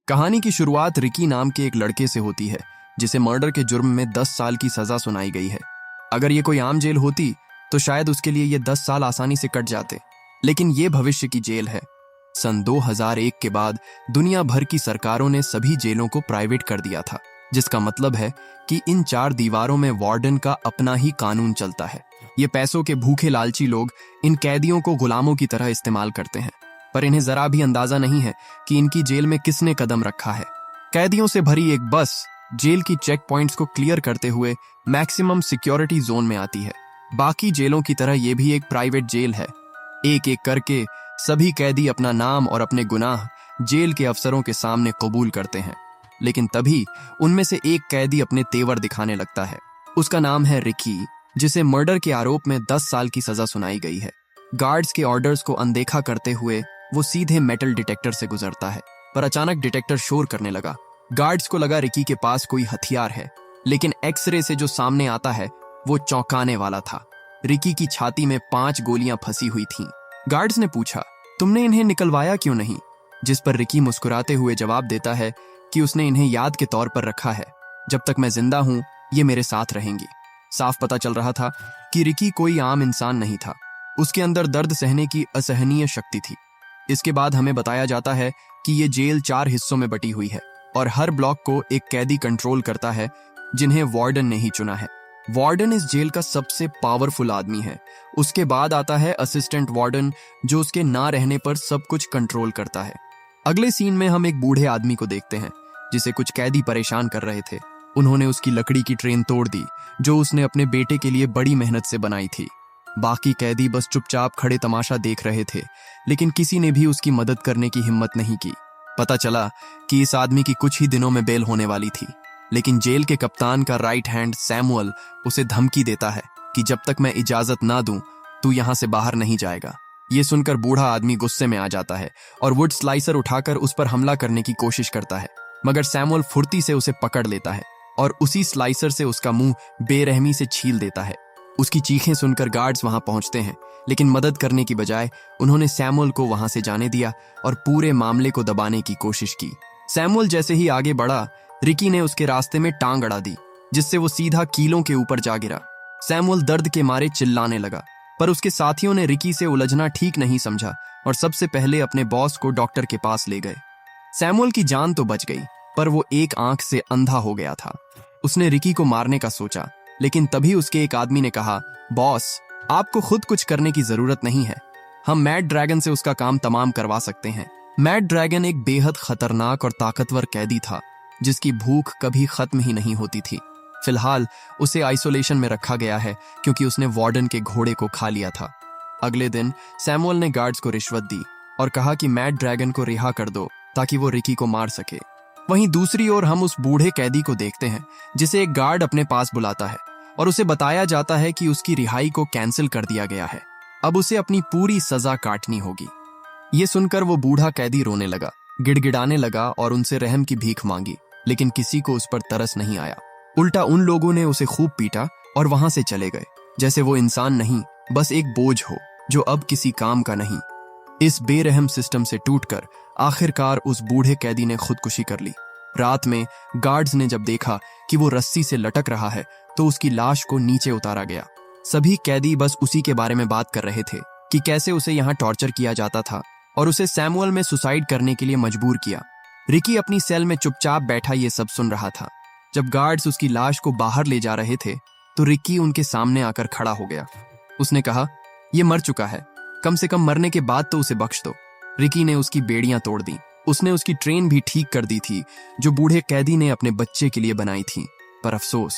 कहानी की शुरुआत रिकी नाम के एक लड़के से होती है जिसे मर्डर के जुर्म में 10 साल की सजा सुनाई गई है। अगर ये कोई आम जेल होती तो शायद उसके लिए ये 10 साल आसानी से कट जाते, लेकिन ये भविष्य की जेल है। सन 2001 के बाद दुनिया भर की सरकारों ने सभी जेलों को प्राइवेट कर दिया था, जिसका मतलब है कि इन 4 दीवारों में वार्डन का अपना ही कानून चलता है। ये पैसों के भूखे लालची लोग इन कैदियों को गुलामों की तरह इस्तेमाल करते हैं, पर इन्हें जरा भी अंदाजा नहीं है कि इनकी जेल में किसने कदम रखा है। कैदियों से भरी एक बस जेल की चेक पॉइंट्स को क्लियर करते हुए मैक्सिमम सिक्योरिटी जोन में आती है। बाकी जेलों की तरह ये भी एक प्राइवेट जेल है। एक एक करके सभी कैदी अपना नाम और अपने गुनाह जेल के अफसरों के सामने कबूल करते हैं, लेकिन तभी उनमें से एक कैदी अपने तेवर दिखाने लगता है। उसका नाम है रिकी, जिसे मर्डर के आरोप में 10 साल की सजा सुनाई गई है। गार्ड्स के ऑर्डर्स को अनदेखा करते हुए वो सीधे मेटल डिटेक्टर से गुजरता है, पर अचानक डिटेक्टर शोर करने लगा। गार्ड्स को लगा रिकी के पास कोई हथियार है, लेकिन एक्सरे से जो सामने आता है वो चौंकाने वाला था। रिकी की छाती में 5 गोलियां फंसी हुई थीं। गार्ड्स ने पूछा, तुमने इन्हें निकलवाया क्यों नहीं? जिस पर रिकी मुस्कुराते हुए जवाब देता है कि उसने इन्हें याद के तौर पर रखा है। जब तक मैं जिंदा हूं ये मेरे साथ रहेंगी। साफ पता चल रहा था कि रिकी कोई आम इंसान नहीं था। उसके अंदर दर्द सहने की असहनीय शक्ति थी। इसके बाद हमें बताया जाता है कि ये जेल 4 हिस्सों में बटी हुई है और हर ब्लॉक को एक कैदी कंट्रोल करता है, जिन्हें वार्डन ने ही चुना है। वार्डन इस जेल का सबसे पावरफुल आदमी है। उसके बाद आता है असिस्टेंट वार्डन, जो उसके ना रहने पर सब कुछ कंट्रोल करता है। अगले सीन में हम एक बूढ़े आदमी को देखते हैं जिसे कुछ कैदी परेशान कर रहे थे। उन्होंने उसकी लकड़ी की ट्रेन तोड़ दी, जो उसने अपने बेटे के लिए बड़ी मेहनत से बनाई थी। बाकी कैदी बस चुपचाप खड़े तमाशा देख रहे थे, लेकिन किसी ने भी उसकी मदद करने की हिम्मत नहीं की। पता चला कि इस आदमी की कुछ ही दिनों में बेल होने वाली थी, लेकिन जेल के कप्तान का राइट हैंड सैमुअल उसे धमकी देता है कि जब तक मैं इजाजत ना दूं तू यहां से बाहर नहीं जाएगा। ये सुनकर बूढ़ा आदमी गुस्से में आ जाता है और वुड स्लाइसर उठाकर उस पर हमला करने की कोशिश करता है, मगर सैमुअल फुर्ती से उसे पकड़ लेता है और उसी स्लाइसर से उसका मुंह बेरहमी से छील देता है। उसकी चीखें सुनकर गार्ड्स वहां पहुंचते हैं, लेकिन मदद करने की बजाय उन्होंने सैमुअल को वहां से जाने दिया और पूरे मामले को दबाने की कोशिश की। सैमुअल जैसे ही आगे बढ़ा, रिकी ने उसके रास्ते में टांग अड़ा दी, जिससे वो सीधा कीलों के ऊपर जा गिरा। सैमुअल दर्द के मारे चिल्लाने लगा, पर उसके साथियों ने रिकी से उलझना ठीक नहीं समझा और सबसे पहले अपने बॉस को डॉक्टर के पास ले गए। सैमुअल की जान तो बच गई, पर वो एक आंख से अंधा हो गया था। उसने रिकी को मारने का सोचा, लेकिन तभी उसके एक आदमी ने कहा, बॉस, आपको खुद कुछ करने की जरूरत नहीं है। हम मैड ड्रैगन से उसका काम तमाम करवा सकते हैं। मैड ड्रैगन एक बेहद खतरनाक और ताकतवर कैदी था, जिसकी भूख कभी खत्म ही नहीं होती थी। फिलहाल उसे आइसोलेशन में रखा गया है क्योंकि उसने वार्डन के घोड़े को खा लिया था। अगले दिन सैमुअल ने गार्ड्स को रिश्वत दी और कहा कि मैड ड्रैगन को रिहा कर दो ताकि वो रिकी को मार सके। वहीं दूसरी ओर हम उस बूढ़े कैदी को देखते हैं जिसे एक गार्ड अपने पास बुलाता है और उसे बताया जाता है कि उसकी रिहाई को कैंसिल कर दिया गया है। अब उसे अपनी पूरी सजा काटनी होगी। ये सुनकर वो बूढ़ा कैदी रोने लगा, गिड़गिड़ाने लगा और उनसे रहम की भीख मांगी, लेकिन किसी को उस पर तरस नहीं आया। उल्टा उन लोगों ने उसे खूब पीटा और वहां से चले गए, जैसे वो इंसान नहीं, बस एक बोझ हो जो अब किसी काम का नहीं। इस बेरहम सिस्टम से टूटकर आखिरकार उस बूढ़े कैदी ने खुदकुशी कर ली। रात में गार्ड्स ने जब देखा कि वो रस्सी से लटक रहा है तो उसकी लाश को नीचे उतारा गया। सभी कैदी बस उसी के बारे में बात कर रहे थे कि कैसे उसे यहाँ टॉर्चर किया जाता था और उसे सैमुअल में सुसाइड करने के लिए मजबूर किया। रिकी अपनी सेल में चुपचाप बैठा ये सब सुन रहा था। जब गार्ड्स उसकी लाश को बाहर ले जा रहे थे तो रिकी उनके सामने आकर खड़ा हो गया। उसने कहा, ये मर चुका है, कम से कम मरने के बाद तो उसे बख्श दो। रिकी ने उसकी बेड़ियां तोड़ दी। उसने उसकी ट्रेन भी ठीक कर दी थी जो बूढ़े कैदी ने अपने बच्चे के लिए बनाई थी, पर अफसोस,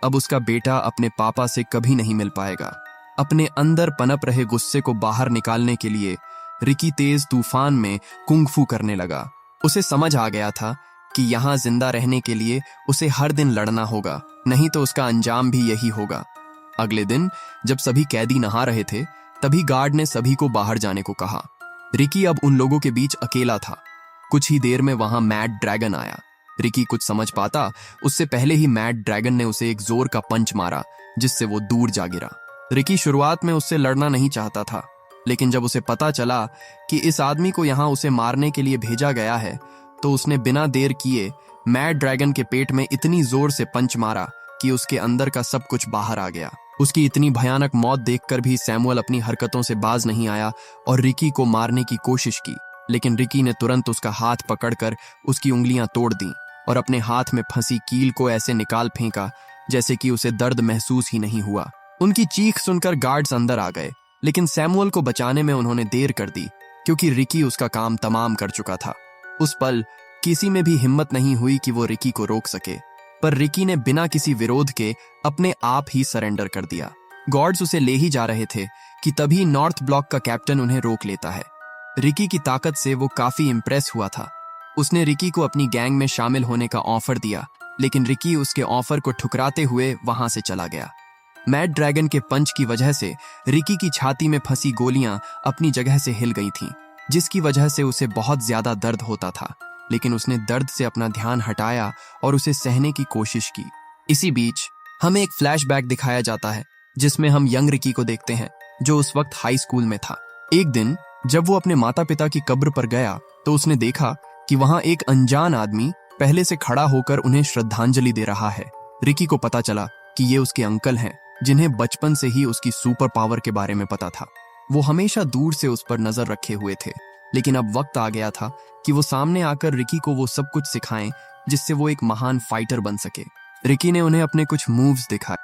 अब उसका बेटा अपने पापा से कभी नहीं मिल पाएगा। अपने अंदर पनप रहे गुस्से को बाहर निकालने के लिए रिकी तेज तूफान में कुंग-फू करने लगा। उसे समझ आ गया था कि यहाँ जिंदा रहने के लिए उसे हर दिन लड़ना होगा, नहीं तो उसका अंजाम भी यही होगा। अगले दिन जब सभी कैदी नहा रहे थे, तभी गार्ड ने सभी को बाहर जाने को कहा। रिकी अब उन लोगों के बीच अकेला था। कुछ ही देर में वहां मैड ड्रैगन आया। रिकी कुछ समझ पाता उससे पहले ही मैड ड्रैगन ने उसे एक जोर का पंच मारा, जिससे वो दूर जा गिरा। रिकी शुरुआत में उससे लड़ना नहीं चाहता था, लेकिन जब उसे पता चला कि इस आदमी को यहाँ उसे मारने के लिए भेजा गया है, तो उसने बिना देर किए मैड ड्रैगन के पेट में इतनी जोर से पंच मारा कि उसके अंदर का सब कुछ बाहर आ गया। उसकी इतनी भयानक मौत देखकर भी सैमुअल अपनी हरकतों से बाज नहीं आया और रिकी को मारने की कोशिश की, लेकिन रिकी ने तुरंत उसका हाथ पकड़कर उसकी उंगलियां तोड़ दी और अपने हाथ में फंसी कील को ऐसे निकाल फेंका जैसे कि उसे दर्द महसूस ही नहीं हुआ। उनकी चीख सुनकर गार्ड्स अंदर आ गए, लेकिन सैमुअल को बचाने में उन्होंने देर कर दी क्योंकि रिकी उसका काम तमाम कर चुका था। उस पल किसी में भी हिम्मत नहीं हुई कि वो रिकी को रोक सके, पर रिकी ने बिना किसी विरोध के अपने आप ही सरेंडर कर दिया। गार्ड्स उसे ले ही जा रहे थे कि तभी नॉर्थ ब्लॉक का कैप्टन उन्हें रोक लेता है। रिकी की ताकत से वो काफी इम्प्रेस हुआ था। उसने रिकी को अपनी गैंग में शामिल होने का ऑफर दिया, लेकिन रिकी उसके ऑफर को ठुकराते हुए वहां से चला गया। मैड ड्रैगन के पंच की वजह से रिकी की छाती में फंसी गोलियां अपनी जगह से हिल गई थीं, जिसकी वजह से उसे बहुत ज्यादा दर्द होता था, लेकिन उसने दर्द से अपना ध्यान हटाया और उसे सहने की कोशिश की। इसी बीच हमें एक फ्लैशबैक दिखाया जाता है जिसमें हम यंग रिकी को देखते हैं जो उस वक्त हाई स्कूल में था। एक दिन जब वो अपने माता पिता की कब्र पर गया तो उसने देखा कि वहां एक अनजान आदमी पहले से खड़ा होकर उन्हें श्रद्धांजलि दे रहा है। रिकी को पता चला कि ये उसके अंकल हैं, जिन्हें बचपन से ही उसकी सुपर पावर के बारे में पता था। वो हमेशा दूर से उस पर नजर रखे हुए थे, लेकिन अब वक्त आ गया था कि वो सामने आकर रिकी को वो सब कुछ सिखाएं जिससे वो एक महान फाइटर बन सके। रिकी ने उन्हें अपने कुछ मूव्स दिखाए